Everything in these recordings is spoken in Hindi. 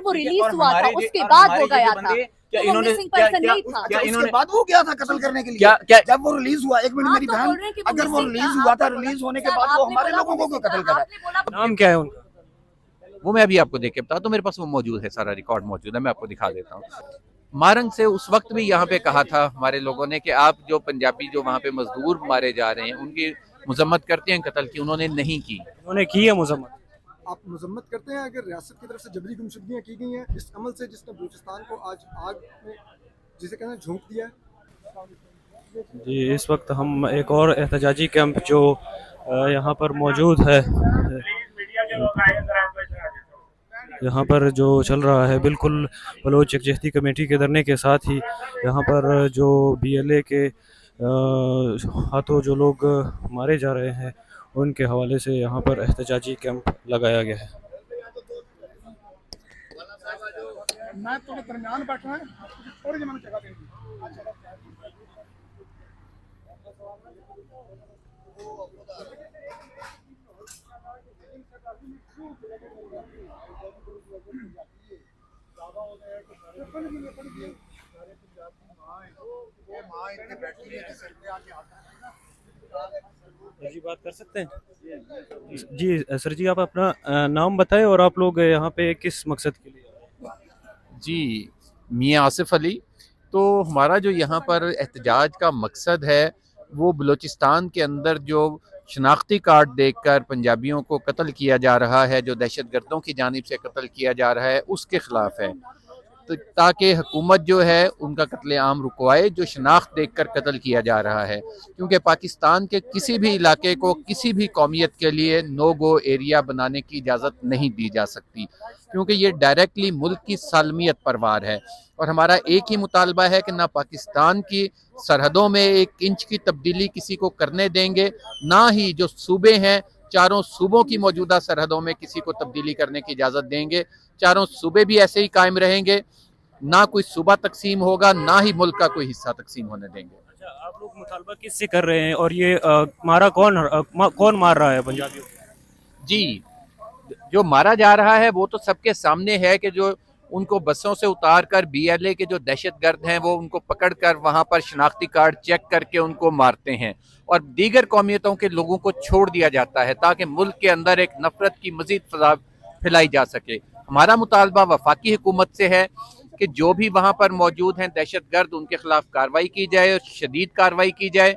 वो रिलीज हुआ था उसके बाद वो गया था, क्या तो वो इन्होंने मिसिंग पर्सन नहीं था। क्या उसके इन्होंने बाद वो गया था कत्ल करने के लिए? क्या जब वो रिलीज हुआ, एक मिनट आप मेरी तो बोल रहे बहन, हैं कि वो अगर वो missing रिलीज था, हुआ था, आपने रिलीज बोला- होने के सर, बाद वो आपने हमारे बोला लोगों को क्यों missing कत्ल था, करा? आपने बोला नाम क्या है उनका? वो मैं अभी आपको देख के बताता हूँ, मेरे पास वो मौजूद है, सारा रिकॉर्ड मौजूद है, मैं आपको दिखा देता हूँ। मारंग से उस वक्त भी यहाँ पे कहा था हमारे लोगों ने कि आप जो पंजाबी जो वहाँ पे मजदूर मारे जा रहे हैं उनकी मजम्मत करते हैं कत्ल की, उन्होंने नहीं की। उन्होंने की है मुजम्मत? आप मजम्मत करते हैं अगर रियासत की तरफ से जबरी गुमशुदगियाँ की गई हैं इस अमल से जिसने बलूचिस्तान को आज आग में जिसे कहते हैं झोंक दिया है? जी, इस वक्त हम एक और एहतजाजी कैंप जो यहाँ पर मौजूद है, यहाँ पर जो चल रहा है, बिल्कुल बलोच यकजहती कमेटी के धरने के साथ ही यहाँ पर जो BLA के हाथों जो लोग मारे जा रहे हैं उनके हवाले से यहाँ पर एहतजाजी कैंप लगाया गया है। मैं तो दरमियान बैठा है, थोड़ी जगह जगह देंगे। जी, बात कर सकते हैं? जी सर जी, आप अपना नाम बताएं और आप लोग यहाँ पे किस मकसद के लिए आए? जी, मियाँ आसिफ अली। तो हमारा जो यहाँ पर एहतजाज का मकसद है वो बलूचिस्तान के अंदर जो शनाख्ती कार्ड देखकर पंजाबियों को कत्ल किया जा रहा है, जो दहशतगर्दों की जानिब से कत्ल किया जा रहा है, उसके ख़िलाफ़ है। तो ताकि हुकूमत जो है उनका कत्लेआम रुकवाए जो शनाख्त देखकर कत्ल किया जा रहा है, क्योंकि पाकिस्तान के किसी भी इलाके को किसी भी कौमियत के लिए नो गो एरिया बनाने की इजाज़त नहीं दी जा सकती, क्योंकि ये डायरेक्टली मुल्क की सालमियत पर वार है। और हमारा एक ही मुतालबा है कि ना पाकिस्तान की सरहदों में एक इंच की तब्दीली किसी को करने देंगे, ना ही जो सूबे हैं चारों सूबों की मौजूदा सरहदों में किसी को तब्दीली करने की इजाज़त देंगे। चारों सूबे भी ऐसे ही कायम रहेंगे, ना कोई सूबा तकसीम होगा, ना ही मुल्क का कोई हिस्सा तकसीम होने देंगे। अच्छा, आप लोग मुतालबा किससे कर रहे हैं और ये मारा कौन मार रहा है पंजाबियों को? जी, जो मारा जा रहा है वो तो सबके सामने है कि जो उनको बसों से उतार कर BLA के जो दहशतगर्द हैं वो उनको पकड़ कर वहाँ पर शनाख्ती कार्ड चेक करके उनको मारते हैं और दीगर कौमियतों के लोगों को छोड़ दिया जाता है ताकि मुल्क के अंदर एक नफरत की मजीद फजा फैलाई जा सके। हमारा मुतालबा वफाकी हुकूमत से है कि जो भी वहाँ पर मौजूद हैं दहशतगर्द, उनके खिलाफ कार्रवाई की जाए और शदीद कार्रवाई की जाए,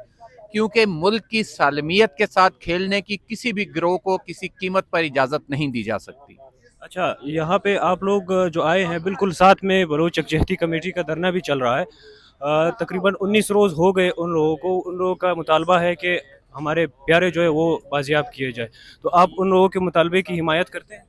क्योंकि मुल्क की सालमियत के साथ खेलने की किसी भी गिरोह को किसी कीमत पर इजाज़त नहीं दी जा सकती। अच्छा, यहाँ पे आप लोग जो आए हैं, बिल्कुल साथ में बलोच यकजहती कमेटी का धरना भी चल रहा है। तकरीबन 19 रोज़ हो गए उन लोगों को। उन लोगों का मुतालबा है कि हमारे प्यारे जो है वो बाजियाब किए जाए। तो आप उन लोगों के मुतालबे की हिमायत करते हैं?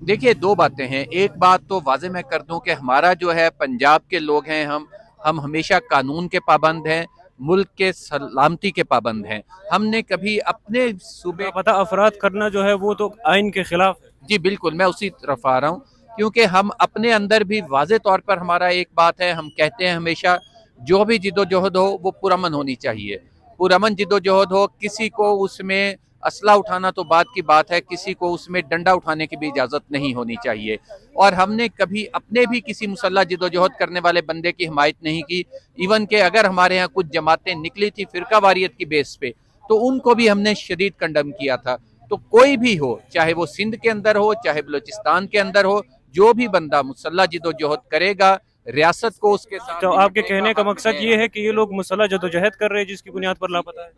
देखिए, दो बातें हैं। एक बात तो वाज़े मैं कर दूं कि हमारा जो है पंजाब के लोग हैं, हम हमेशा कानून के पाबंद हैं, मुल्क के सलामती के पाबंद हैं। हमने कभी अपने सूबे पता अफराद करना जो है वो तो आइन के खिलाफ है। जी बिल्कुल, मैं उसी तरफ आ रहा हूँ, क्योंकि हम अपने अंदर भी वाज़े तौर पर हमारा एक बात है, हम कहते हैं हमेशा जो भी जिद्दोजहद हो वो पुरअमन होनी चाहिए। पुरअमन जिद्दोजहद हो, किसी को उसमें असला उठाना तो बात की बात है, किसी को उसमें डंडा उठाने की भी इजाज़त नहीं होनी चाहिए। और हमने कभी अपने भी किसी मुसल्लह जिद्दोजहद करने वाले बंदे की हिमायत नहीं की। इवन के अगर हमारे यहाँ कुछ जमातें निकली थी फ़िरका वारियत की बेस पे, तो उनको भी हमने शदीद कंडम किया था। तो कोई भी हो, चाहे वो सिंध के अंदर हो, चाहे बलूचिस्तान के अंदर हो, जो भी बंदा मुसल्लह जिद्दोजहद करेगा, रियासत को उसके साथ। तो आपके कहने का मकसद ये है कि ये लोग मुसल्लह जदोजहद कर रहे हैं जिसकी बुनियाद पर लापता है?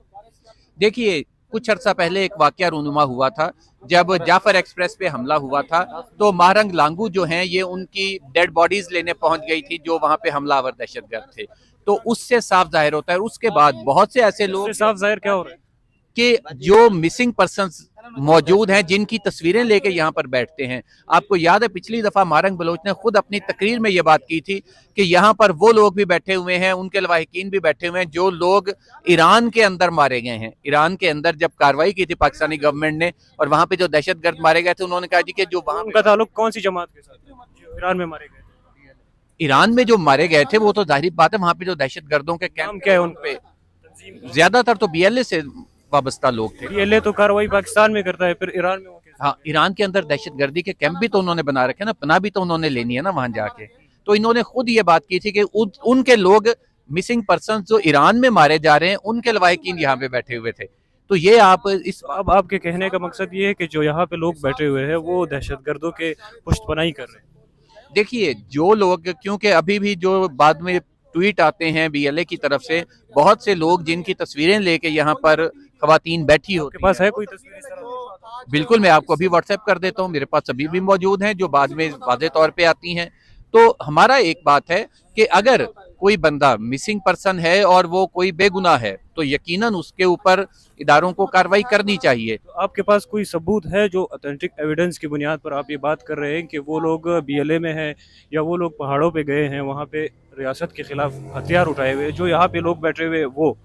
देखिए, कुछ अर्सा पहले एक वाकया रूनुमा हुआ था, जब जाफर एक्सप्रेस पे हमला हुआ था, तो महारंग लांगू जो हैं ये उनकी डेड बॉडीज लेने पहुंच गई थी जो वहां पे हमलावर दहशतगर्द थे। तो उससे साफ जाहिर होता है, उसके बाद बहुत से ऐसे लोग साफ जाहिर क्या हो रहा है कि जो मिसिंग पर्सन्स मौजूद हैं, जिनकी तस्वीरें लेके यहाँ पर बैठते हैं। आपको याद है पिछली दफा मारंग बलोच ने खुद अपनी तकरीर में ये बात की थी कि यहाँ पर वो लोग भी बैठे हुए हैं, उनके लवाहिकीन भी बैठे हुए हैं जो लोग ईरान के अंदर मारे गए हैं। ईरान के अंदर जब कार्रवाई की थी पाकिस्तानी गवर्नमेंट ने और वहां पे जो दहशतगर्द मारे गए थे, उन्होंने कहा जी कि जो वहां उनका ताल्लुक कौन सी जमात के साथ है जो ईरान में मारे गए थे? ईरान में जो मारे गए थे वो तो जाहिर बात है, वहां पे जो दहशतगर्दों के कैंप क्या है उन पे ज्यादातर तो BLA से वाबस्ता लोग थे। BLA तो कार्रवाई पाकिस्तान में करता है, फिर ईरान में वो कैसे? हाँ, ईरान के अंदर दहशतगर्दी के कैंप भी तो उन्होंने बना रखे ना, पनाह भी तो उन्होंने लेनी है ना वहां जाके। तो इन्होंने खुद ये बात की थी कि उनके लोग मिसिंग पर्सन जो ईरान में मारे जा रहे हैं उनके लवाहिकीन यहाँ पे बैठे हुए थे। तो ये आप इस अब आपके कहने का मकसद ये है कि जो यहाँ पे लोग बैठे हुए हैं वो दहशतगर्दों के पुष्टपनाही कर रहे हैं। देखिए, जो लोग, क्योंकि अभी भी जो बाद में ट्वीट आते हैं बीएलए की तरफ से, बहुत से लोग जिनकी तस्वीरें लेके यहाँ पर खवातीन बैठी आपके होती पास हैं। है कोई तस्वीर इस तरह की? बिल्कुल, मैं आपको अभी व्हाट्सएप कर देता हूँ, मेरे पास अभी भी मौजूद हैं जो बाद में वाज़े तौर पे आती हैं। तो हमारा एक बात है कि अगर कोई बंदा मिसिंग पर्सन है और वो कोई बेगुनाह है तो यकीनन उसके ऊपर इदारों को कार्रवाई करनी चाहिए। तो आपके पास कोई सबूत है जो ऑथेंटिक एविडेंस की बुनियाद पर आप ये बात कर रहे हैं कि वो लोग बीएलए में हैं या वो लोग पहाड़ों पे गए हैं वहाँ पे रियासत के खिलाफ हथियार उठाए हुए, जो यहाँ पे लोग बैठे हुए वो?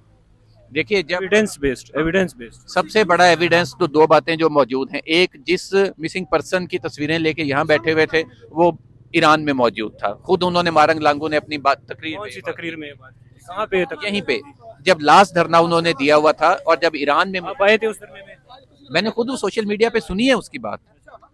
देखिए, जब एविडेंस बेस्ड सबसे बड़ा एविडेंस तो दो बातें जो मौजूद हैं, एक जिस मिसिंग पर्सन की तस्वीरें लेके यहाँ बैठे हुए थे वो ईरान में मौजूद था। खुद उन्होंने मारंग लांगू ने अपनी बात तकरीर कौन सी में तकरीर में ये बात की? कहाँ पे ये तकरीर? यहीं पे जब लास्ट धरना उन्होंने दिया हुआ था और जब ईरान में आप आए थे उस धरने में? मैंने खुद वो सोशल मीडिया पे सुनी है उसकी बात,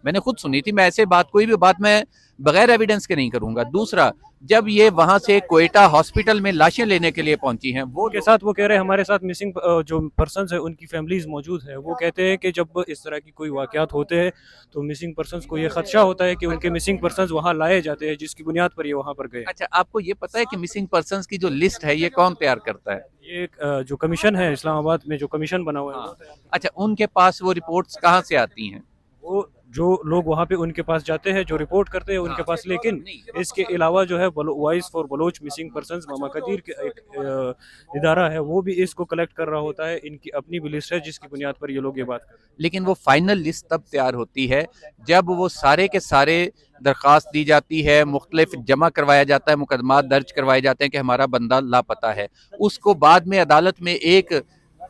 मैंने खुद सुनी थी। मैं ऐसे बात, कोई भी बात मैं बगैर एविडेंस के नहीं करूंगा। दूसरा, जब ये वहां से कोयटा हॉस्पिटल में लाशें लेने के लिए पहुंची हैं, वो के साथ वो कह रहे हैं हमारे साथ मिसिंग जो पर्सन्स है उनकी फैमिलीज मौजूद है। वो कहते हैं कि जब इस तरह की कोई वाकयात होते हैं तो मिसिंग पर्सन्स को ये खदशा होता है कि उनके मिसिंग पर्सन्स वहाँ लाए जाते हैं, जिसकी बुनियाद पर ये वहाँ पर गए। अच्छा, आपको ये पता है कि मिसिंग पर्सन्स की जो लिस्ट है ये कौन तैयार करता है? ये जो कमीशन है इस्लामाबाद में, जो कमीशन बना हुआ है वो तैयार। अच्छा, उनके पास वो रिपोर्ट्स कहाँ से आती हैं? वो जो लोग वहाँ पे उनके पास जाते हैं, जो रिपोर्ट करते हैं उनके पास। लेकिन इसके अलावा जो है Voice for Baloch Missing Persons Mama Qadeer के एक इदारा है, वो भी इसको कलेक्ट कर रहा होता है। इनकी अपनी भी लिस्ट है जिसकी बुनियाद पर ये लोग ये बात करते हैं। लेकिन वो फाइनल लिस्ट तब तैयार होती है जब वो सारे के सारे दरख्वास्त दी जाती है, मुख्तलिफ जमा करवाया जाता है, मुकदमा दर्ज करवाए जाते हैं कि हमारा बंदा लापता है। उसको बाद में अदालत में एक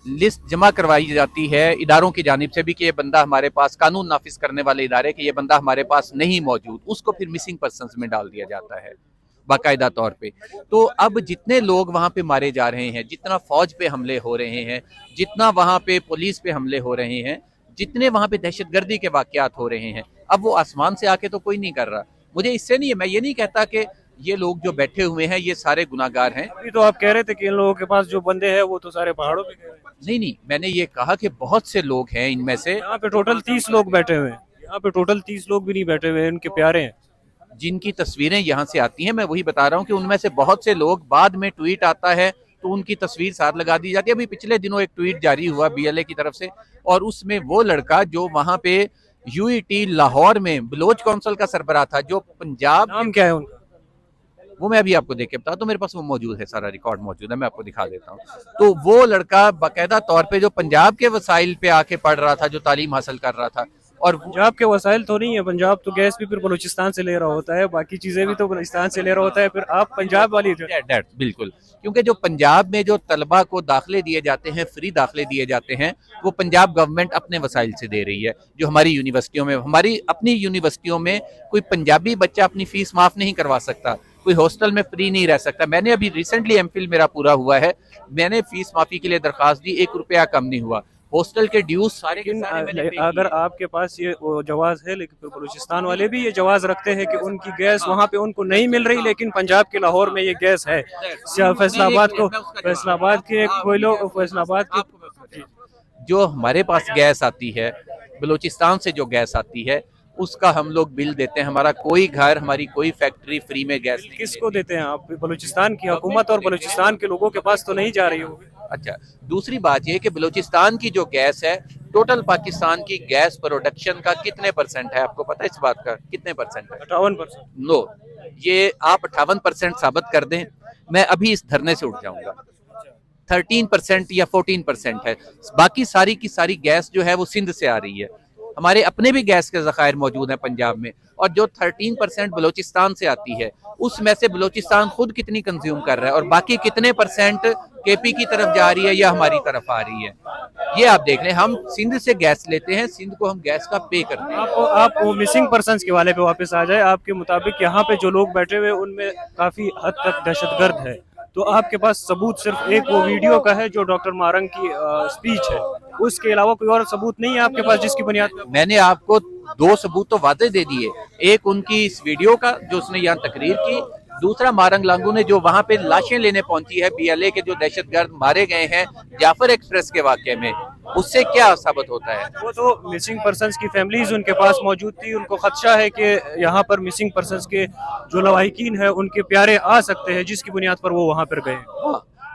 लिस्ट जमा करवाई जाती है इदारों की जानिब से भी कि ये बंदा हमारे पास, कानून नाफिज करने वाले इदारे कि ये बंदा हमारे पास नहीं मौजूद, उसको फिर मिसिंग पर्सन्स में डाल दिया जाता है बाकायदा तौर पे। तो अब जितने लोग वहाँ पे मारे जा रहे हैं, जितना फौज पे हमले हो रहे हैं, जितना वहाँ पे पुलिस पे हमले हो रहे हैं, जितने वहाँ पे दहशतगर्दी के वाकयात हो रहे हैं, अब वो आसमान से आके तो कोई नहीं कर रहा। मुझे इससे नहीं है, मैं ये नहीं कहता कि ये लोग जो बैठे हुए हैं ये सारे गुनाहगार हैं। अभी तो आप कह रहे थे कि इन लोगों के पास जो बंदे हैं वो तो सारे पहाड़ों पे गए हैं। नहीं, मैंने ये कहा कि बहुत से लोग हैं इनमें से, यहाँ पे टोटल 30 लोग बैठे हुए हैं। यहाँ पे टोटल 30 लोग भी नहीं बैठे हुए हैं, इनके प्यारे हैं जिनकी तस्वीरें यहाँ से आती हैं। मैं वही बता रहा हूँ कि उनमें से बहुत से लोग, बाद में ट्वीट आता है तो उनकी तस्वीर साथ लगा दी जाती है। अभी पिछले दिनों एक ट्वीट जारी हुआ बीएलए की तरफ से, और उसमें वो लड़का जो वहाँ पे यूईटी लाहौर में बलोच काउंसिल का सरबराह था, जो पंजाब, नाम क्या है उनका? वो मैं अभी आपको देख के बता, तो मेरे पास वो मौजूद है, सारा रिकॉर्ड मौजूद है, मैं आपको दिखा देता हूँ। तो वो लड़का बाकायदा तौर पे जो पंजाब के वसाइल पे आके पढ़ रहा था, जो तालीम हासिल कर रहा था, और पंजाब के वसाइल तो नहीं है, पंजाब तो गैस भी फिर बलूचिस्तान से ले रहा होता है, बाकी चीजें भी तो बलूचिस्तान से ले रहा होता है। फिर आप पंजाब वाली बिल्कुल, क्योंकि जो पंजाब में जो तलबा को दाखिले दिए जाते हैं, फ्री दाखिले दिए जाते हैं, वो पंजाब गवर्नमेंट अपने वसाइल से दे रही है। जो हमारी यूनिवर्सिटियों में, हमारी अपनी यूनिवर्सिटियों में कोई पंजाबी बच्चा अपनी फीस माफ नहीं करवा सकता, कोई हॉस्टल में फ्री नहीं रह सकता। मैंने अभी रिसेंटली एमफिल मेरा पूरा हुआ है, मैंने फीस माफी के लिए दरखास्त दी, 1 रुपया कम नहीं हुआ। हॉस्टल के ड्यूज सारे के सारे मैंने पे अगर किए। आपके पास ये जवाज है, लेकिन फिर बलूचिस्तान वाले भी ये जवाज रखते हैं कि उनकी गैस वहाँ पे उनको नहीं मिल रही, लेकिन पंजाब के लाहौर में ये गैस है। फैसलाबाद को, फैसलाबाद के कोयलो, फैसलाबाद की जो हमारे पास गैस आती है, बलूचिस्तान से जो गैस आती है, उसका हम लोग बिल देते हैं। हमारा कोई घर, हमारी कोई फैक्ट्री फ्री में गैस नहीं किसको देते हैं आप? बलूचिस्तान की हुकूमत और बलूचिस्तान के लोगों के पास तो नहीं जा रही होगी। अच्छा, दूसरी बात यह कि बलूचिस्तान की जो गैस है, टोटल पाकिस्तान की गैस प्रोडक्शन का कितने परसेंट है, आपको पता है इस बात का? कितने परसेंट है? 58%। नो, ये आप 58% साबित कर दें, मैं अभी इस धरने से उठ जाऊंगा। 13% या 14% है। बाकी सारी की सारी गैस जो है वो सिंध से आ रही है। हमारे अपने भी गैस के ज़खायर मौजूद हैं पंजाब में, और जो 13% बलूचिस्तान से आती है, उसमें से बलूचिस्तान खुद कितनी कंज्यूम कर रहा है, और बाकी कितने परसेंट केपी की तरफ जा रही है या हमारी तरफ आ रही है, ये आप देख लें। हम सिंध से गैस लेते हैं, सिंध को हम गैस का पे करते हैं। आप वो मिसिंग पर्सन्स के वाले पे वापस आ जाए। आपके मुताबिक यहाँ पे जो लोग बैठे हुए उनमें काफी हद तक दहशतगर्द है, तो आपके पास सबूत सिर्फ एक वो वीडियो का है जो डॉक्टर मारंग की स्पीच है। उसके अलावा कोई और सबूत नहीं है आपके पास जिसकी बुनियाद पर? मैंने आपको 2 सबूत तो वादे दे दिए। एक उनकी इस वीडियो का जो उसने यहाँ तकरीर की, दूसरा मारंग लांगू ने जो वहां पे लाशें लेने पहुंची है बीएलए के जो दहशतगर्द मारे गए हैं जाफर एक्सप्रेस के वाकये में, उससे क्या साबित होता है? वो तो मिसिंग पर्सन्स की फैमिलीज उनके पास मौजूद थी, उनको खदशा है कि यहाँ पर मिसिंग पर्सन्स के जो लवाहिकीन है उनके प्यारे आ सकते हैं, जिसकी बुनियाद पर वो वहां पर गए।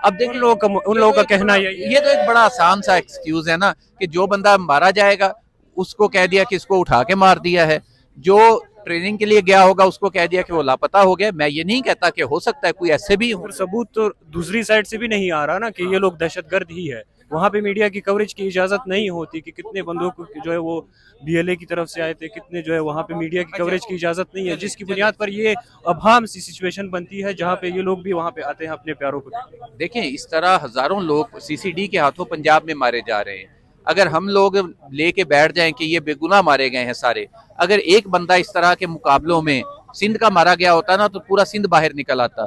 अब देखिए उन लोगों का कहना ये तो एक बड़ा आसान सा एक्सक्यूज है ना कि जो बंदा मारा जाएगा उसको कह दिया कि इसको उठा के मार दिया है, जो ट्रेनिंग के लिए गया होगा उसको कह दिया कि वो लापता हो गया। मैं ये नहीं कहता कि हो सकता है कोई ऐसे भी हो। सबूत तो दूसरी साइड से भी नहीं आ रहा ना कि ये लोग दहशतगर्द ही है। वहाँ पे मीडिया की कवरेज की इजाजत नहीं होती कि कितने बंदों को जो है वो बीएलए की तरफ से आए थे, कितने जो है वहाँ पे मीडिया की कवरेज की इजाजत नहीं है, जिसकी बुनियाद पर ये अभाम सी सिचुएशन बनती है जहाँ पे ये लोग भी वहाँ पे आते हैं अपने प्यारों को। देखें, इस तरह हजारों लोग सीसीडी के हाथों पंजाब में मारे जा रहे हैं। अगर हम लोग लेके बैठ जाएं कि ये बेगुनाह मारे गए हैं सारे, अगर एक बंदा इस तरह के मुकाबलों में सिंध का मारा गया होता ना तो पूरा सिंध बाहर निकल आता।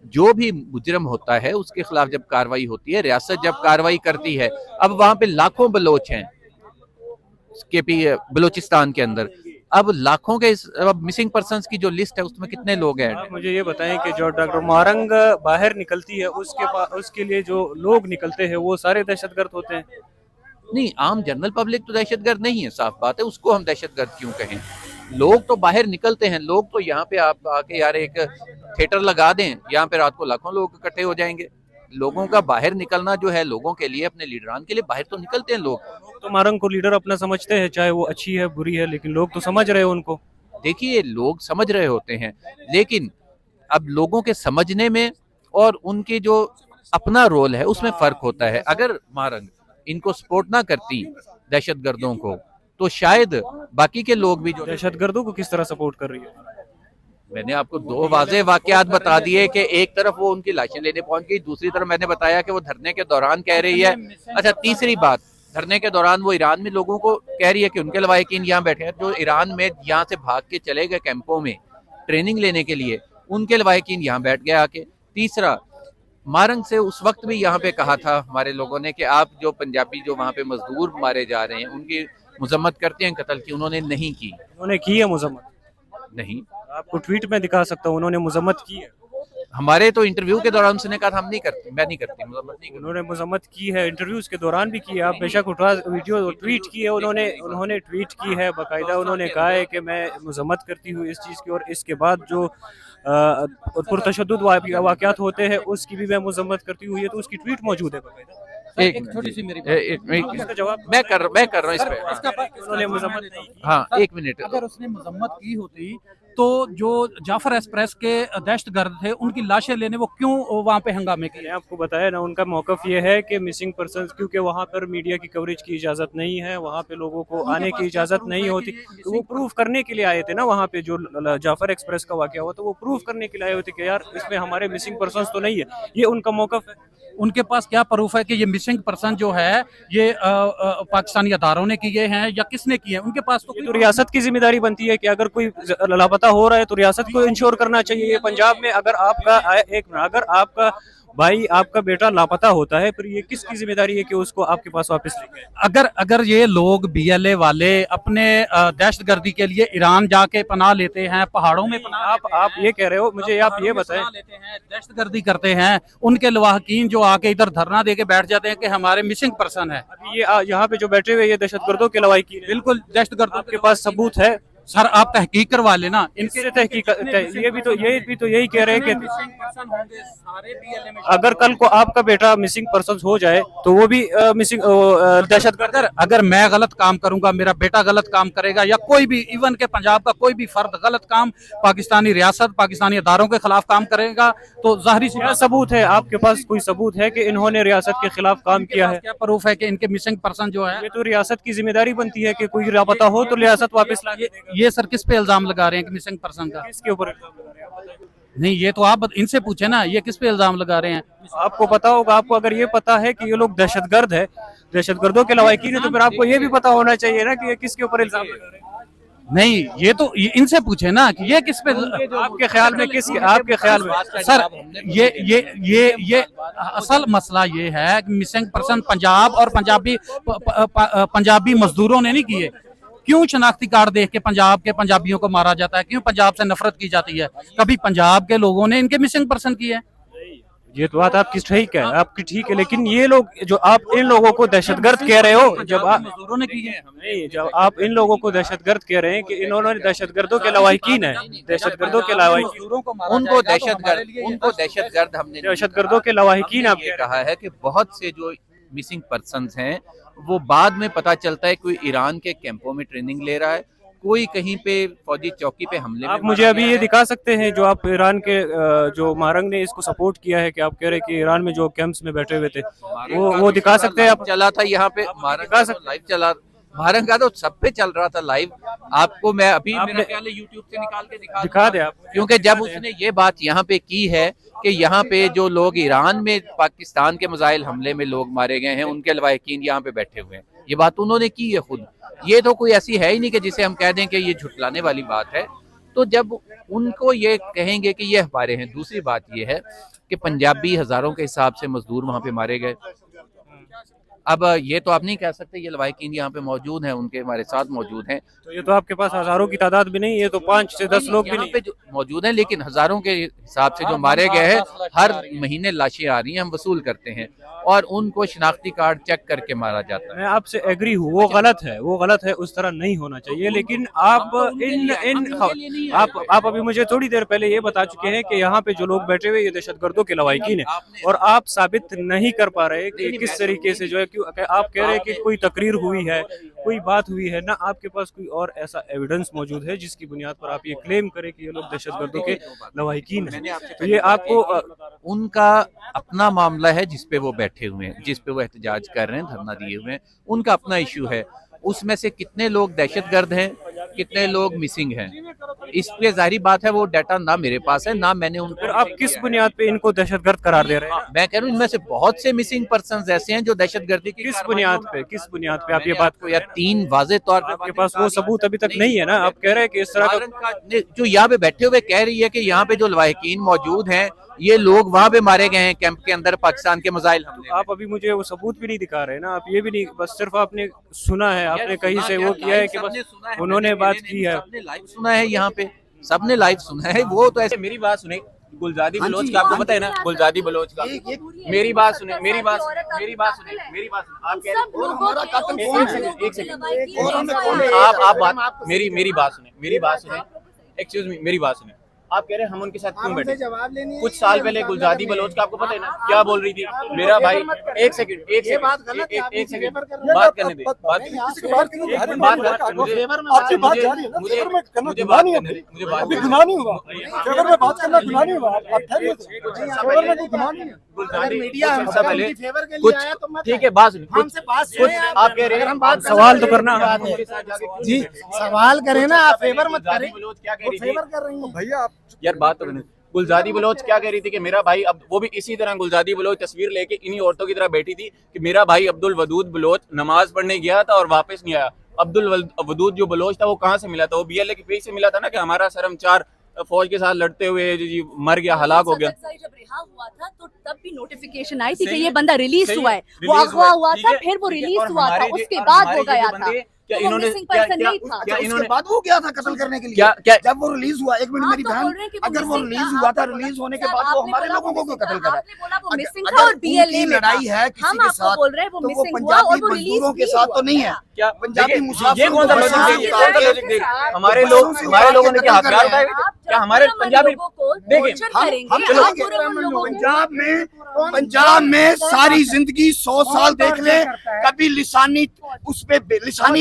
जो भी मुजरम होता है उसके खिलाफ जब कार्रवाई होती है, रियासत जब कार्रवाई करती है, अब वहां पे लाखों बलोच हैं बलोचिस्तान के अंदर, अब लाखों के अब मिसिंग पर्सन्स की जो लिस्ट है उसमें कितने लोग हैं? आप मुझे ये बताएं कि जो डॉक्टर मारंग बाहर निकलती है उसके लिए जो लोग निकलते हैं वो सारे दहशतगर्द होते हैं? नहीं, आम जनरल पब्लिक तो दहशतगर्द नहीं है, साफ बात है, उसको हम दहशतगर्द क्यों कहें? लोग तो बाहर निकलते हैं। लोग तो यहाँ पे आप आके यार एक थिएटर लगा दें, यहाँ पे रात को लाखों लोग इकट्ठे हो जाएंगे। लोगों का बाहर निकलना जो है, लोगों के लिए, अपने लीडरान के लिए बाहर तो निकलते हैं लोग। तो मारंग को लीडर अपना समझते हैं, चाहे वो अच्छी है बुरी है, लेकिन लोग तो समझ रहे हैं उनको। देखिए, लोग समझ रहे होते हैं, लेकिन अब लोगों के समझने में और उनके जो अपना रोल है उसमें फर्क होता है। अगर मारंग इनको सपोर्ट ना करती दहशतगर्दों को, तो शायद बाकी के लोग भी जो दहशतगर्दों को किस तरह सपोर्ट कर रही है? मैंने आपको 2 वाज़ेह वाकयात बता दिए कि एक तरफ वो उनकी लाशें लेने पहुंच गई, दूसरी तरफ मैंने बताया कि वो धरने के दौरान कह रही है। अच्छा, तीसरी बात, धरने के दौरान वो ईरान में लोगों को कह रही है कि उनके लवाहिकीन यहाँ बैठे हैं, जो ईरान में यहाँ से भाग के चले गए कैंपों में ट्रेनिंग लेने के लिए, उनके लवाहिकीन यहाँ बैठ गए आके। तीसरा, मारंग से उस वक्त भी यहाँ पे कहा था हमारे लोगों ने कि आप जो पंजाबी जो वहाँ पे मजदूर मारे जा रहे हैं उनकी मजम्मत करते हैं कत्ल की, उन्होंने नहीं की। उन्होंने की है मजम्मत? नहीं, आपको ट्वीट में दिखा सकता हूँ, उन्होंने मजम्मत की है। हमारे तो इंटरव्यू के दौरान उसने कहा था हम नहीं करते, मैं नहीं करती, मजम्मत नहीं करती। उन्होंने मजम्मत की है, इंटरव्यूज के दौरान भी की है। आप बेशक उठा वीडियो ट्वीट की है, उन्होंने ट्वीट की है बाकायदा। उन्होंने कहा है कि मैं मजम्मत करती हूँ इस चीज़ की, और इसके बाद जो पुरतशद्दुद वाक़यात होते हैं उसकी भी मैं मजम्मत करती हूँ। ये तो उसकी ट्वीट मौजूद है बाकायदा। एक छोटी सी मेरी इसका जवाब मैं कर रहा हूँ इस पे। उन्होंने मजम्मत नहीं की। हाँ, 1 मिनट। अगर उसने मजम्मत की होती तो जो जाफर एक्सप्रेस के दहशतगर्द थे उनकी लाशें लेने वो क्यों वहाँ पे हंगामे किए? मैंने आपको बताया ना, उनका मौकफ ये है कि मिसिंग पर्सन, क्योंकि वहाँ पर मीडिया की कवरेज की इजाज़त नहीं है, वहाँ पे लोगों को आने की इजाज़त नहीं होती। तो वो प्रूफ करने के लिए आए थे ना, वहाँ पे जो जाफर एक्सप्रेस का वाक़या हुआ तो वो प्रूफ करने के लिए आए होते कि यार इसमें हमारे मिसिंग पर्सन तो नहीं है। ये उनका मौकफ है। उनके पास क्या प्रूफ है कि ये मिसिंग पर्सन जो है ये पाकिस्तानी अदारों ने किए हैं या किसने किए हैं? उनके पास तो रियासत की जिम्मेदारी बनती है कि अगर कोई लापता हो रहा है तो रियासत को इंश्योर करना चाहिए। पंजाब में अगर आपका भाई, आपका बेटा लापता होता है, फिर ये किसकी जिम्मेदारी है कि उसको आपके पास वापस लेके? अगर ये लोग बीएलए वाले अपने दहशतगर्दी के लिए ईरान जाके पनाह लेते हैं, पहाड़ों में पनाह आप ये कह रहे हो, मुझे आप ये बताएं, लेते हैं, दहशतगर्दी करते हैं, उनके लवाहकीन जो आके इधर धरना दे के बैठ जाते हैं कि हमारे मिसिंग पर्सन है। अभी ये यहाँ पे जो बैठे हुए ये दहशतगर्दों के लवाहकीन, बिल्कुल दहशतगर्दों आपके पास सबूत है? सर, आप तहकीक करवा लेना इनसे तहकीक। ये भी तो यही कह रहे हैं कि अगर कल को आपका बेटा मिसिंग पर्सन हो जाए तो वो भी मिसिंग दहशतगर्द। अगर मैं गलत काम करूंगा, मेरा बेटा गलत काम करेगा, या कोई भी इवन के पंजाब का कोई भी फर्द गलत काम पाकिस्तानी रियासत, पाकिस्तानी अदारों के खिलाफ काम करेगा तो जाहिर सी क्या सबूत है आपके पास? कोई सबूत है कि इन्होंने रियासत के खिलाफ काम किया है? क्या प्रूफ है कि इनके मिसिंग पर्सन जो है? ये तो रियासत की जिम्मेदारी बनती है कि कोई लापता हो तो रियासत वापस ला के। ये सर किस पे इल्जाम लगा रहे हैं कि मिसिंग पर्सन का? किसके ऊपर इल्जाम लगा रहे हैं? नहीं, ये तो आप इनसे पूछे ना, ये किस पे इल्जाम लगा रहे हैं? आपको पता होगा। आपको अगर ये पता है कि ये लोग दहशतगर्द है, दहशतगर्दों के लवाहिकीन है, तो फिर आपको ये भी पता होना चाहिए ना कि ये किसके ऊपर इल्जाम लगा रहे हैं। नहीं, ये तो इनसे पूछे ना कि ये किस पे आपके ख्याल में आपके ख्याल में सर, ये असल मसला ये है कि मिसिंग पर्सन पंजाब और पंजाबी मजदूरों ने नहीं किए। क्यों शनाख्ती कार्ड देख के पंजाबियों को मारा जाता है? क्यों पंजाब से नफरत की जाती है? कभी पंजाब के लोगों ने इनके मिसिंग पर्सन किए है? ये तो बात आपकी ठीक है, आपकी ठीक है, लेकिन ये लोग जो आप इन लोगों को दहशतगर्द कह रहे हो, जब आप मजदूरों ने की है। नहीं, जब आप इन लोगों को दहशतगर्द कह रहे हैं कि इन्होंने दहशतगर्दों के लवाहिकीन है, दहशतगर्दों के लवाहिकीन, उनको दहशतगर्द हमने दहशतगर्दों के लवाहिकीन ये आपके कहा है कि बहुत से जो मिसिंग पर्सन्स हैं वो बाद में पता चलता है कोई ईरान के कैंपों में ट्रेनिंग ले रहा है, कोई कहीं पे फौजी चौकी पे हमले में आप मुझे अभी ये दिखा सकते हैं जो आप ईरान के जो मारंग ने इसको सपोर्ट किया है कि आप कह रहे हैं कि ईरान में जो कैंप्स में बैठे हुए थे वो दिखा सकते हैं आप? चला था यहाँ पे लाइव चला, मारंग का तो सब पे चल रहा था लाइव। आपको मैं अभी मेरा ख्याल है यूट्यूब से निकाल के दिखा दे आप, क्योंकि जब उसने ये बात यहाँ पे की है कि यहाँ पे जो लोग ईरान में पाकिस्तान के मिसाइल हमले में लोग मारे गए हैं उनके लवाहिकीन यहाँ पे बैठे हुए हैं, ये बात उन्होंने की है खुद। ये तो कोई ऐसी है ही नहीं कि जिसे हम कह दें कि ये झुटलाने वाली बात है। तो जब उनको ये कहेंगे कि ये हमारे हैं, दूसरी बात ये है कि पंजाबी हजारों के हिसाब से मजदूर वहां पे मारे गए। अब ये तो आप नहीं कह सकते, ये लवाहिकीन यहाँ पे मौजूद हैं, उनके हमारे साथ मौजूद हैं। तो ये तो आपके पास हजारों की तादाद भी नहीं, ये तो 5 से 10 लोग भी यहाँ नहीं पे जो मौजूद हैं, लेकिन हजारों के हिसाब से जो मारे गए हैं, हर महीने लाशें आ रही हैं, हम वसूल करते हैं और उनको शनाख्ती कार्ड चेक करके मारा जाता है। मैं आपसे एग्री हूँ, वो गलत है, उस तरह नहीं होना चाहिए। लेकिन आप आप अभी मुझे थोड़ी देर पहले ये बता चुके हैं कि यहाँ पे जो लोग बैठे हुए ये दहशतगर्दों के लवाहिकीन है, और आप साबित नहीं कर पा रहे कि किस तरीके से जो है, क्यों आप कह रहे हैं कि कोई तकरीर हुई है, कोई बात हुई है ना, आपके पास कोई और ऐसा एविडेंस मौजूद है जिसकी बुनियाद पर आप ये क्लेम करें कि ये लोग दहशतगर्दों के लवाहिकीन हैं? तो ये आपको उनका अपना मामला है जिसपे वो बैठे हुए हैं, जिसपे वो एहतजाज कर रहे हैं, धरना दिए हुए हैं, उनका अपना इशू है। उसमें से कितने लोग दहशतगर्द हैं, कितने लोग मिसिंग हैं, इस पे जाहिर बात है वो डाटा ना मेरे पास है, ना मैंने उनको। आप किस बुनियाद पे इनको दहशतगर्द करार दे रहे हैं? मैं कह रहा हूँ इनमें से बहुत से मिसिंग पर्सन्स ऐसे हैं जो दहशतगर्दी की किस बुनियाद पे आप ये बात को यार 3 वाज़ेह तौर पे आपके पास वो सबूत अभी तक नहीं है ना? आप कह रहे हैं कि इस तरह का जो यहाँ पे बैठे हुए कह रही है कि यहाँ पे जो लवाहिकीन मौजूद हैं ये लोग वहां पे मारे गए हैं कैंप के अंदर पाकिस्तान के मिसाइल हमले। आप अभी मुझे वो सबूत भी नहीं दिखा रहे ना, आप ये भी नहीं, बस सिर्फ आपने सुना है, आपने कहीं से वो किया है कि बस उन्होंने बात की है, सबने लाइव सुना है, यहाँ पे सबने लाइव सुना है। वो तो ऐसे मेरी बात सुने, गुलजादी बलोच का आपको पता है ना, गुलजादी बलोच का, मेरी बात सुने, मेरी बात सुने, आप कह रहे हैं एक सेकंड, आप बात मेरी बात सुने, एक्सक्यूज मी, मेरी बात सुने। आप कह रहे हैं हम उनके साथ क्यों बैठे? कुछ साल पहले गुलजादी बलोच का आपको पता है ना क्या बोल रही थी? मेरा भाई एक सेकंड बात करने दे, बात करने दे, मुझे बात करने दे, मुझे बात गुनाह नहीं हुआ, फेवर में बात करना गुनाह नहीं हुआ। आप ठहरिए, फेवर में कोई गुनाह नहीं है। मीडिया हमसे पहले कुछ ठीक है, बात कुछ आप कह रहे हैं, सवाल तो करना जी, सवाल करें ना, आप फेवर मत करें, क्या कह रही थी? फेवर कर रही हैं भैया आप यार बात तो करने। गुलजादी बलोच क्या कह रही थी कि मेरा भाई, अब वो भी इसी तरह गुलजादी बलोच तस्वीर लेके इन्हीं औरतों की तरह बैठी थी कि मेरा भाई अब्दुल वदूद बलोच नमाज पढ़ने गया था और वापस नहीं आया। अब्दुल वदूद जो बलोच था वो कहाँ से मिला था? वो BLA के पेज से मिला था ना कि हमारा शर्मचार फौज के साथ लड़ते हुए जी मर गया, हलाक हो गया। जब रिहा हुआ था तो तब भी नोटिफिकेशन आई थी कि ये बंदा रिलीज हुआ है, वो अगवा हुआ था, फिर वो रिलीज हुआ था, उसके बाद हो गया था। क्या तो इन्होंने नहीं था। क्या इसके बाद वो गया था कत्ल करने के लिए? क्या जब वो रिलीज हुआ, एक मिनट मेरी तो बोल रहे बहन, हैं कि वो अगर वो missing रिलीज था, हुआ था, आपने रिलीज होने के सर, बाद वो आपने हमारे बोला लोगों वो को कत्ल missing करा। था, आपने बोला वो missing था अगर और BLA उनकी में लड़ाई था। है किसी हम के आपको साथ, बोल रहे हैं वो तो वो missing हुआ और पंजाबी वो रिलीज मजदूरों के साथ तो नहीं है। क्या पंजाबी ये मुसाफिर कौन सा को लॉजिक साथ है? ये कौन सा उतार लॉजिक के है? हमारे लोगों ने क्या हथियार उठाए? क्या हमारे पंजाबी देखिए पंजाब में सारी जिंदगी 100 साल देख ले, कभी लिसानी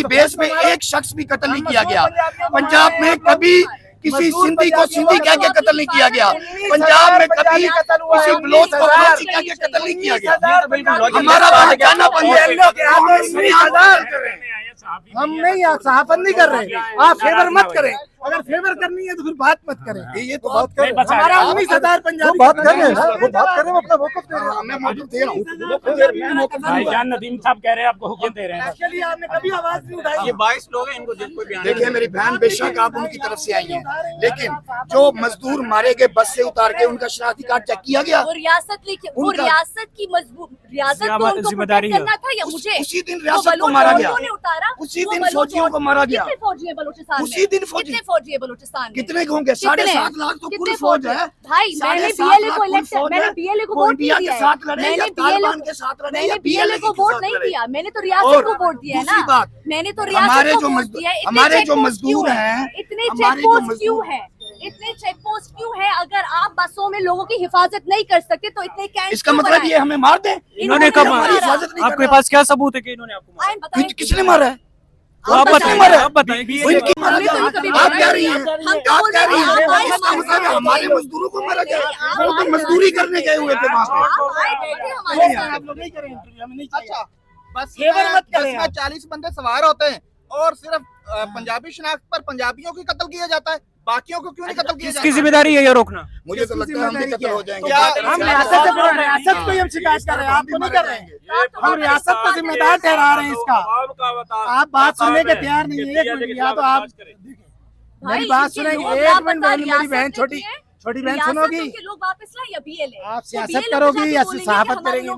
बेस में एक शख्स भी कत्ल नहीं किया गया। पंजाब में कभी किसी सिंधी को सिंधी कह के कत्ल नहीं किया गया। पंजाब में कभी किसी बलोच को बलोची कह के कत्ल नहीं किया गया। हमारा पहचाना हम नहीं सहाफत नहीं कर रहे, आप फेवर मत करें। अगर फेवर करनी है तो फिर बात मत करें। ये तो बात कर हमारा 19,000 पंजाबी बात कर रहे हैं, वो बात कर रहे हैं, अपना मौका दे रहे हैं। मैं मौका दे रहा हूँ। भाईजान नदीम साहब कह रहे हैं आपको हुक्म दे रहे हैं। एक्चुअली आपने कभी आवाज नहीं उठाई। ये 22 लोग हैं, इनको कोई बयान देखिए मेरी बहन, बेशक आप उनकी तरफ से आई हैं, लेकिन जो मजदूर मारे गए बस से उतार के उनका शनाख्ती कार्ड चेक किया गया। वो रियासत की मजबूत रियासत को उनको जिम्मेदारी प्रोटेक्ट करना था या मुझे? उसी दिन रियासत को मारा गया, उतारा उसी दिन फौजियों को मारा गया। कितने फौजी है बलूचिस्तान में? उसी दिन फौजी। कितने फौजी है बलूचिस्तान में? कितने होंगे? 7.5 लाख तो पूरी फौज है भाई। मैंने 7.5 बीएलए को लाख इलेक्ट, फौज मैंने है। बीएलए को वो वोट इंडिया दिया के है। साथ लड़े या मैंने तालिबान के साथ लड़े या बीएलए को के वोट साथ नहीं लड़े। दिया, मैंने तो रियासत को वोट दिया है दूसरी ना। बात, मैंने तो हमारे रियासत जो को वोट मजदूर दिया है। हमारे जो मजदूर हैं, इतने हमारे चेक जो पोस्ट क्यों है? इतने चेक पोस्ट क्यों है? अगर आप बसों में लोगों की हिफाजत नहीं कर सकते तो इतने कैंप इसका मतलब ये हमें मार दे। इन्होंने कब हमारी हिफाजत नहीं आपके पास क्या सबूत है कि इन्होंने आपको मारा? किसने मारा है? आप बताइए, आप बताइए। उनकी मारा गया। आप कह रही हैं, आप कह रही हैं इसका मतलब है हमारे मजदूरों को मारा गया। वो तो मजदूरी करने गए हुए थे वहाँ पे। आप लोग नहीं करें इंटरव्यू, हमें नहीं चाहिए। अच्छा, बस फेवर मत करें में 40 बंदे सवार होते हैं और सिर्फ पंजाबी शनाख्त पर पंजाबियों की कत्ल किया जाता है, बाकियों को क्यों नहीं कत्ल किया जाता? किसकी जिम्मेदारी है ये रोकना? मुझे तो लगता है हम भी कत्ल हो जाएंगे। हम रियासत से बोल रहे हैं, रियासत को ही हम शिकायत कर रहे हैं, आपको नहीं कर रहे हैं। हम रियासत को जिम्मेदार ठहरा रहे हैं इसका। आप बात सुनने के तैयार नहीं है। एक मिनट, या तो आप मेरी बात सुनेंगे। एक मिनट, मेरी बहन छोटी बहन सुनोगी? लोग वापस लाए या बीएलए? आप सियासत करोगी या सहाफत करेंगी?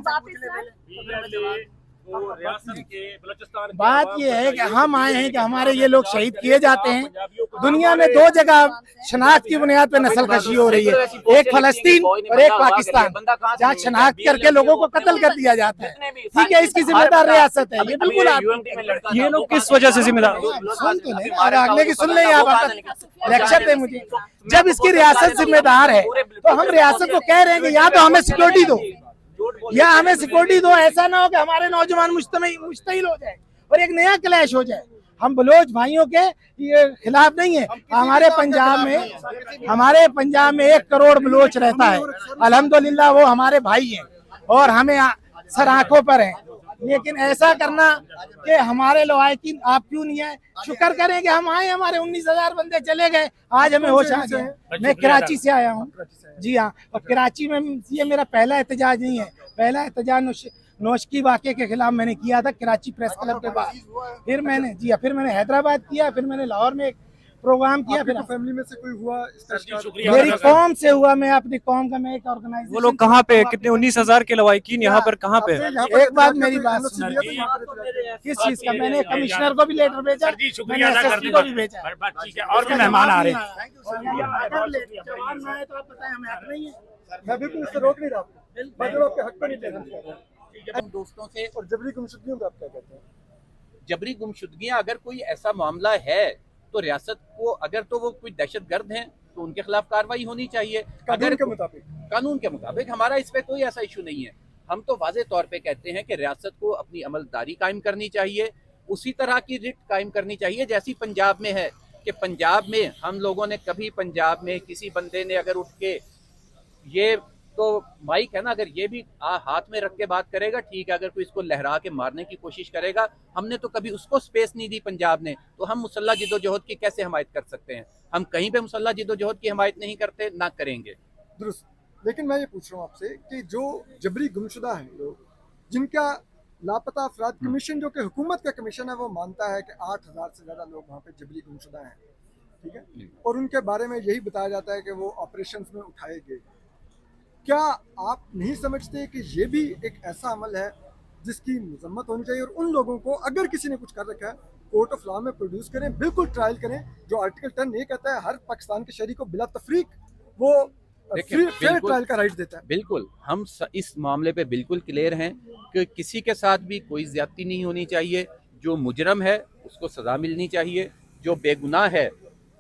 बात ये है कि हम आए हैं कि हमारे ये लोग शहीद किए जाते हैं। दुनिया में 2 जगह शनाख्त की बुनियाद पर नस्लकशी हो रही है, एक फलस्तीन और एक पाकिस्तान, जहाँ शनाख्त करके लोगों को कत्ल कर दिया जाता है। ठीक है, इसकी जिम्मेदार रियासत है। ये बिल्कुल आप ये लोग किस वजह से जिम्मेदार? सुन तो नहीं, और अगले की सुन लें। आप लेक्चर दे मुझे। जब इसकी रियासत जिम्मेदार है तो हम रियासत को कह रहे हैं कि या तो हमें सिक्योरिटी दो या हमें सिक्योरिटी दो। ऐसा ना हो कि हमारे नौजवान मुश्तइल हो जाए और एक नया क्लैश हो जाए। हम बलोच भाइयों के ये खिलाफ नहीं है। हमारे पंजाब में 1 करोड़ बलोच रहता है। अल्हम्दुलिल्लाह वो हमारे भाई हैं और हमें सर आंखों पर हैं। लेकिन ऐसा करना कि हमारे लवाकिन आप क्यों नहीं आए? शुक्र करें कि हम आए, हमारे 19,000 बंदे चले गए, आज हमें होश आ गया। मैं कराची से आया हूँ। जी हाँ, और कराची में ये मेरा पहला एहतजाज नहीं है। पहला एहतजाज नौशकी वाक़े के खिलाफ मैंने किया था कराची प्रेस क्लब के बाद। फिर मैंने हैदराबाद किया, फिर मैंने लाहौर में एक प्रोग्राम किया। फिर फैमिली में से कोई हुआ? मेरी कौम से हुआ। मैं अपनी कौम का मैं एक ऑर्गेनाइजेशन। वो लोग कहाँ पे? कितने 19,000 के लवाकिन यहाँ पर कहाँ पे? एक बात मेरी बात सुन, किस चीज का? मैंने कमिश्नर को भी लेटर भेजा, मैंने एसएसपी को भी भेजा। और भी मेहमान आ रहे हैं। मैं बिल्कुल इससे रोक नहीं रहा, मैं जो आपके हक पर नहीं दे रहा। दोस्तों से और जबरी गुमशुदगियों का आप क्या कहते हैं? जबरी गुमशुदगियां, अगर कोई ऐसा मामला है तो रियासत को, अगर तो वो कोई दहशतगर्द हैं तो उनके खिलाफ कार्रवाई होनी चाहिए। कानून के मुताबिक हमारा इस पे कोई ऐसा इशू नहीं है। हम तो वाज़े तौर पे कहते हैं कि रियासत को अपनी अमलदारी कायम करनी चाहिए, उसी तरह की रिट कायम करनी चाहिए जैसी पंजाब में है। कि पंजाब में हम लोगों ने कभी, पंजाब में किसी बंदे ने अगर उठ के, ये तो माइक है ना, अगर ये भी हाथ में रख के बात करेगा ठीक है, अगर कोई इसको लहरा के मारने की कोशिश करेगा, हमने तो कभी उसको स्पेस नहीं दी पंजाब ने, तो हम मुसल्ला जिद्दोजहद की कैसे हमायत कर सकते हैं? हम कहीं पे मुसल्ला जिद्दोजहद की हमायत नहीं करते, ना करेंगे। दुरुस्त। लेकिन मैं ये पूछ रहा हूँ आपसे कि जो जबरी गुमशुदा हैं लोग, जिनका लापता अफराद कमीशन, जो कि हुकूमत का कमीशन है, वो मानता है कि 8,000 से ज़्यादा लोग वहाँ पे जबरी गुमशुदा हैं, ठीक है, और उनके बारे में यही बताया जाता है कि वो ऑपरेशंस में उठाए गए। क्या आप नहीं समझते कि ये भी एक ऐसा अमल है जिसकी मजम्मत होनी चाहिए? और उन लोगों को अगर किसी ने कुछ कर रखा है, कोर्ट ऑफ लॉ में प्रोड्यूस करें, बिल्कुल ट्रायल करें। जो आर्टिकल 10 ये कहता है हर पाकिस्तान के शहरी को बिला तफरीक वो फेयर ट्रायल का राइट देता है। बिल्कुल, हम इस मामले पे बिल्कुल क्लियर हैं कि किसी के साथ भी कोई ज्यादती नहीं होनी चाहिए। जो मुजरम है उसको सजा मिलनी चाहिए, जो बेगुनाह है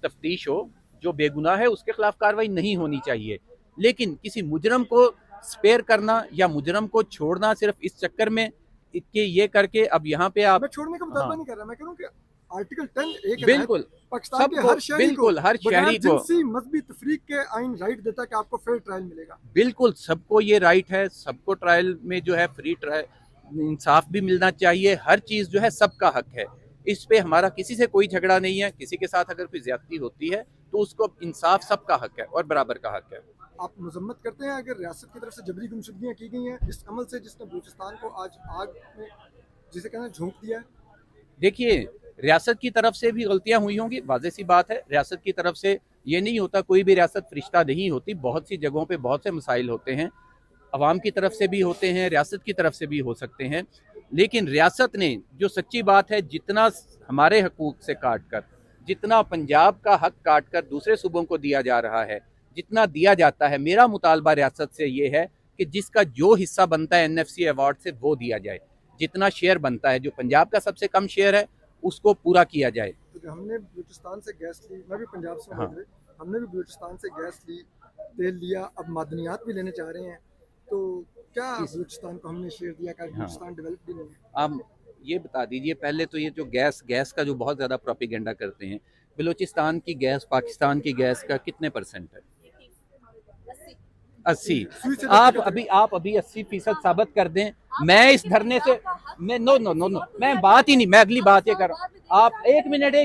तफ्तीश हो, जो बेगुनाह है उसके खिलाफ कार्रवाई नहीं होनी चाहिए। लेकिन किसी मुजरम को स्पेयर करना या मुजरम को छोड़ना सिर्फ इस चक्कर में कि ये करके अब यहाँ पे आप, मैं छोड़ने का मुतालबा नहीं कर रहा, मैं कह रहा हूं कि आर्टिकल 10 एक बिल्कुल पाकिस्तान के हर शहरी बिल्कुल हर शहरी को मजहबी तफरीक के आइन राइट देता है कि आपको फेयर ट्रायल मिलेगा। बिल्कुल सबको ये राइट है, सबको ट्रायल में जो है फ्री ट्रायल इंसाफ भी मिलना चाहिए। हर चीज़ जो है सबका हक है, इस पे हमारा किसी से कोई झगड़ा नहीं है। किसी के साथ अगर कोई ज्यादती होती है तो उसको इंसाफ सबका हक है और बराबर का हक है। आप मजम्मत करते हैं अगर रियासत की तरफ से जबरी गुमशुदगियाँ की गई हैं इस अमल से जिसने बलूचिस्तान को आज आग में जिसे कहना है झोंक दिया है? देखिए, रियासत की तरफ से भी गलतियां हुई होंगी, वाज़ेह सी बात है। रियासत की तरफ से ये नहीं होता, कोई भी रियासत फरिश्ता नहीं होती। बहुत सी जगहों पे बहुत से मसाइल होते हैं, अवाम की तरफ से भी होते हैं, रियासत की तरफ से भी हो सकते हैं। लेकिन रियासत ने जो सच्ची बात है, जितना हमारे हकूक़ से काट कर, जितना पंजाब का हक काट कर दूसरे सूबों को दिया जा रहा है, जितना दिया जाता है, मेरा मुतालबा रियासत से ये है कि जिसका जो हिस्सा बनता है NFC अवार्ड से वो दिया जाए। जितना शेयर बनता है, जो पंजाब का सबसे कम शेयर है, उसको पूरा किया जाए। तो जो हमने बलूचिस्तान से गैस ली, मैं भी पंजाब से हाँ। हूँ, हमने भी बलूचिस्तान से गैस ली, तेल लिया, अब मादनियात भी लेने चाह रहे हैं, तो क्या बलूचिस्तान को हमने शेयर दिया? क्या बलूचिस्तान डेवलप भी नहीं है? आप ये बता दीजिए पहले तो, ये जो गैस का जो बहुत ज़्यादा प्रोपेगेंडा करते हैं, बलूचिस्तान की गैस पाकिस्तान की गैस का कितने % है? 80। आप अभी 80% साबित कर दें। मैं इस धरने से नो मैं बात ही नहीं, मैं अगली बात ये कर रहा हूँ। आप एक मिनट,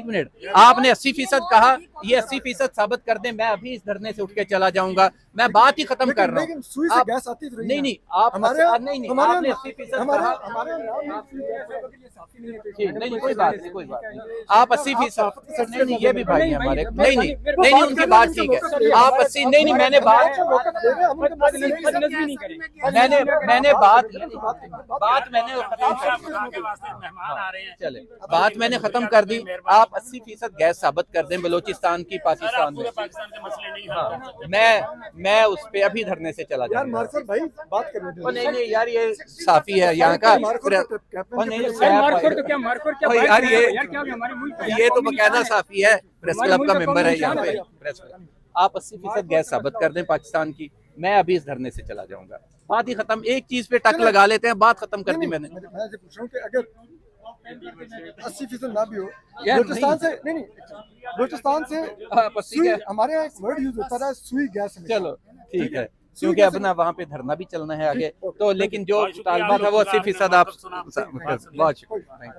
आपने 80% कहा, ये 80% साबित कर दें, मैं अभी इस धरने से उठ के चला जाऊंगा। मैं बात ही खत्म कर रहा हूँ। सुई से गैस आती तो नहीं, आप हमारे नहीं, आपने 80% कहा। नहीं, कोई बात नहीं। आप 80%, नहीं, ये भी भाई है हमारे। नहीं, उनकी बात ठीक है। आप 80, नहीं, मैंने बात मैंने खत्म कर दी। आप 80% गैस साबित कर दें बलूचिस्तान की पाकिस्तान में। हाँ, मैं उस पे अभी धरने से चला जाऊंगा। भाई बात करने दो। नहीं यार, ये साफी है यहाँ का। यार ये तो बकायदा साफी है, प्रेस क्लब का मेंबर है यहाँ पे। प्रेस क्लब, आप 80% गैस साबित कर दें पाकिस्तान की, मैं अभी इस धरने से चला जाऊंगा। बात ही खत्म। एक चीज पे टक लगा लेते हैं, बात खत्म कर दी मैंने। मैं पूछ रहा हूँ कि अगर 80% ना भी हो, यार बलूचिस्तान से नहीं, बलूचिस्तान से सुई, हमारे यहाँ एक वर्ड यूज होता है सुई गैस। चलो ठीक है, क्योंकि अपना वहाँ पे धरना भी चलना है आगे तो। लेकिन जो मुतालबा था वो 80% आप बहुत शुक्रिया।